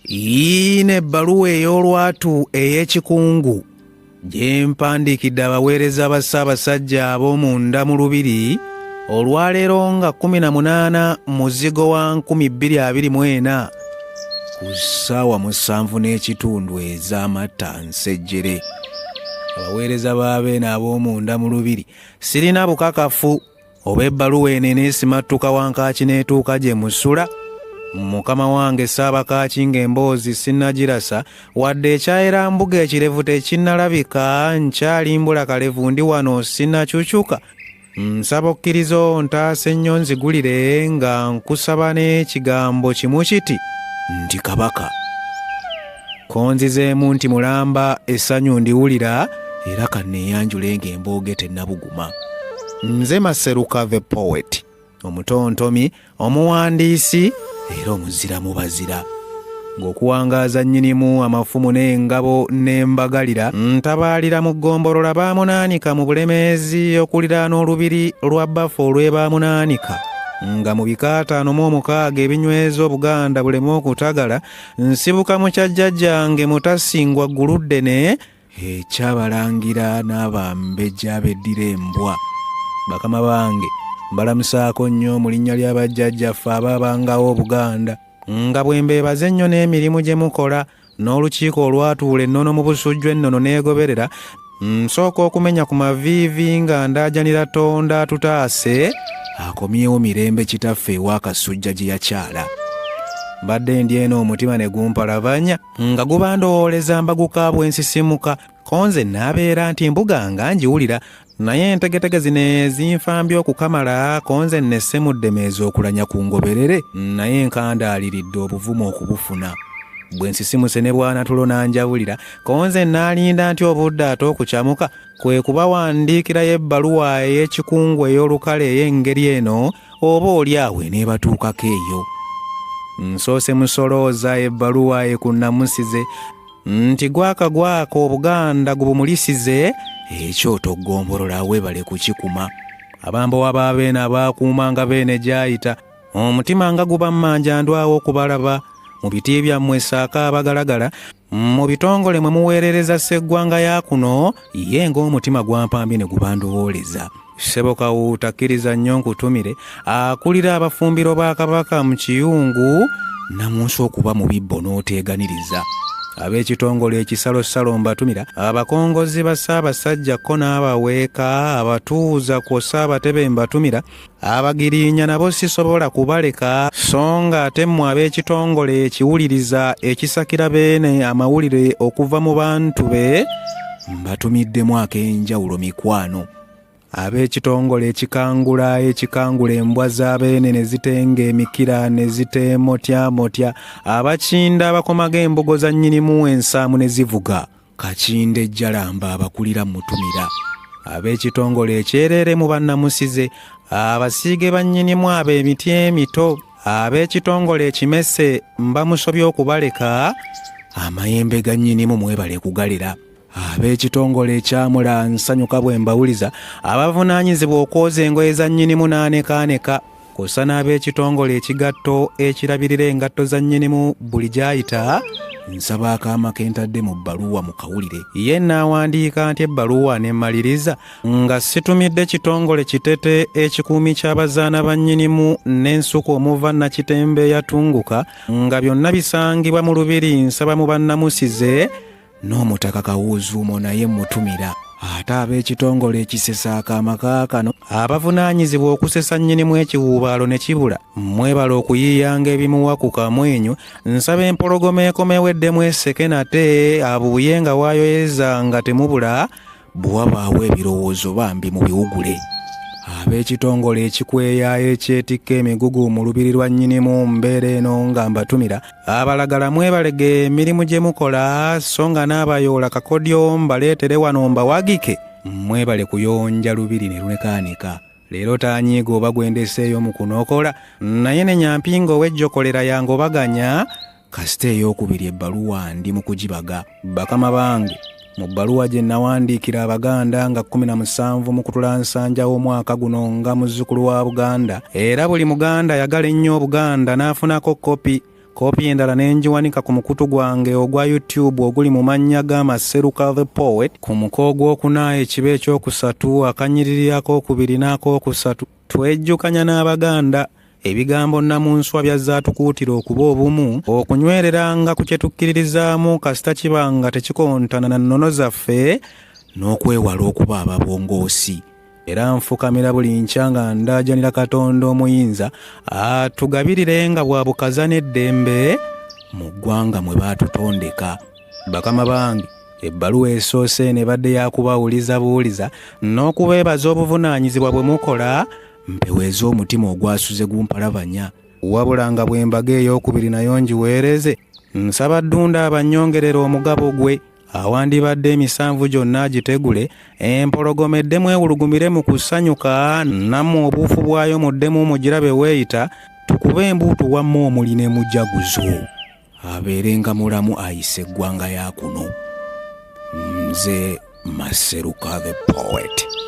Ine ebbaluwa ey'olwatu ey'ekikungu gye mpandiikidde abaweereza ba Ssaabasajja ab'omunda mu Lubiri olwaleero nga 18 muzigo wa 2024 ku ssaawa 7:30 ez'amatta nsejjere. Abaweereza ba Beene ab'omunda mu Lubiri sirina bukakafu oba ebbaluwa eno eneesimattuka wankaaki n'etuuka gye musula. Mukama wange Ssaabakaaki ng'emboozi sinnagirasa wadde ekyayera mbuga ekirevu tekinnalabika nkyalimbula kalevu ndi wano sinnakyukyuka. Nsaba okkiriza ontaase ennyo nzigulire nga nkusaba n'ekigambo kimu kiti nti Kabaka. Konzizeemu nti mulamba essanyu ndiwulira era kanneeyanjule ng'embooge tennabuguma. Nze Maseruka the Poet, omutontomi, omuwandiisi era omuzira mu bazira. Ng'okuwangaaza nnyinimu amafumu n'engabo n'embagalira ntabaalira mu ggombolola baamunaanika mu Bulemeezi okuliraana Olubiri lwa Bafo olw'ebaamunaanika nga mu bika 56 ebinyweza Obuganda buleme okutagala nsibuka mu kyajjajjange Mutasingwa Guluddene ekyabalangira n'abambejja abeddira embwa. Bakama bange mbalamusaako nnyo mu linnya ly'abajjajjaffe abaabangawo Obuganda nga bwe mbeebaza ennyo n'emirimu gye mukola n'olukiiko olwatuula ennono mu busujju ennono n'egoberera. Nsooka okumenya ku maviivi nga ndaajanira Tonda atutaase akomyewo mirembe kitaffe ew'akasujja gye yakyala. Mbadde ndi eno omutima ne gumpalavanya nga gubandowooleza mbagukaabwe ensisimuka konze n'abeera nti mbuga nga ngiwulira naye entegetege zino ezinfambye okukamala konze nnesse mu Ddemeezi okulanya ku ngoberere naye nkandaaliridde obuvumu okubufuna. Bwe nsisimuse ne bwanatulo nanjawulira konze naalinda nti obudde ate okukyamuka kwe kubawandiikirayo ebbaluwa ey'ekikungu ey'olukale ey'engeri eno oba oli awo eneebatuukako eyo. Nsoose musolooza ebbaluwa ekunnamusize nti gwaka Obuganda gubumulisize ekyoto ggombolola weebale kukikuma. Abambowa ba Beene abaakuumanga Beene gy'ayita omutima nga guba mmanja ndwawo okubalaba mu biti byammwe saaka abagalagala mu bitongole mwe muweerereza sseggwanga ya kuno ye ng'omutima gwampambye ne gubandowooleza. Ssebo Kawuuta kkiriza nnyo nkutumire akulira abafumbiro ba Kabaka mu Kiyungu namunsi okuba mu bibbo n'oteeganiriza. Ab'ekitongole ekisalosalo mbatumira abakongozi ba Ssaabasajja ko n'abaweeka abatuuza kw'ossa abatebe mbatumira abagiriinya nabo sisobola kubaleka so nga ate mmwe ab'ekitongole ekiwuliriza ekisakira Beene amawulire okuva mu bantu be mbatumiddemu ak'enjawulo mikwano. Ab'ekitongole ekikangula embwa za Beene ne zitenga emikira ne ziteemotyamotya abakinda abakomaga embogo za nnyinimu ensaamu ne zivuga kakinda ejjalamba abakulira mutumira. Ab'ekitongole ekyereere mu bannamusize abasiige ba nnyinimu ab'emiti emito. Ab'ekitongole ekimese mbamusobye okubaleka amayembe ga nnyinimu mwebale kugalira. Ab'ekitongole ekyamula nsanyuka bwe mbawuliza abavunaanyizibwa okwoza engoye za nnyinimu n'anekaaneka kw'ossa n'ab'ekitongole ekigatto ekirabirira engatto za nnyinimu buli gy'ayita nsaba akaama ke ntadde mu bbaluwa mu kawulire. Ye n'awandiika nti ebbaluwa ne mmaliriza nga situmidde kitongole kitete ekikuumi ky'abazaana ba nnyinimu n'ensuku omuva Nakitembe yatunguka nga byonna bisangibwa mu Lubiri. Nsaba mu bannamusize n'omutaka Kawuuzuumo naye mutumira ate ab'ekitongole ekisesa akaama kaakano abavunaanyizibwa okusesa nnyinimu ekiwuubaalo ne kibula mwebala okuyiiyanga ebimuwa ku kamwenyu. Nsaba empologoma ekomeweddemu eseke nate abuuye nga waayoyeza nga temubula bw'wabaawo ebirowoozo bambi mu biwugule. Ab'ekitongole ekikweyaayo ekyetikka emigugu mu Lubiri lwa nnyinimu mbeera eno nga mbatumira abalagala mwebalege emirimu gye mukola so nga n'abayoola kakodyo mbaleetere wano mbawagike mwebale kuyonja Lubiri ne lunekaanika. Leero taanyiiga oba gwendeseeyo mu kunookola naye ne nyampinga ow'ejjokolera yange obaganya kasita ey'okubiri ebbaluwa ndi mu kugibaga. Bakama bange mu bbaluwa gye nawandiikira Abaganda nga 17 mu Kutulansanja w'omwaka guno nga muzzukulu wa Buganda era buli Muganda yagala ennyo Obuganda n'afunako kopi Koopi endala ne ngiwanika ku mukutu gwange ogwa YouTube oguli mu mannya ga Maseruka the Poet ku muko gw'okuna ekiba ekyokusatu akanyiriri ak'okubiri n'ak'okusatu. Twejjukanya n'Abaganda ebigambo nnamunswa byazaatukuutira okuba obumu, okunywereranga ku kye tukkiririzaamu kasita kibanga tekikontana na nnono zaffe, n'okwewala okuba ababongoosi. Era nfukamira buli nkya nga ndaajanira Katonda omuyinza atugabirire nga bwa bukaza n'eddembe mu ggwanga mwe baatutondeka. Bakama bange, ebbaluwa esoose ne badde yakubawuliza buwuliza n'okubeebaza obuvunaanyizibwa bwe mukola, mpeweeza omutima ogwasuze gumpalabanya. Wabula nga bwe mbaga ey'okubiri nayo ngiweereze, nsaba Ddunda abannyongerera omugabo gwe awandibadde emisanvu gyonna agitegule, empologoma eddemu ewulugumire mu kusanyuka, nammwe obuufu bwayo muddemu mugirabe weeyita, tukube embuutu wamme omuli ne mujaguzo, abeerenga mulamu ayise eggwanga ya kuno. Nze Maseruka the Poet.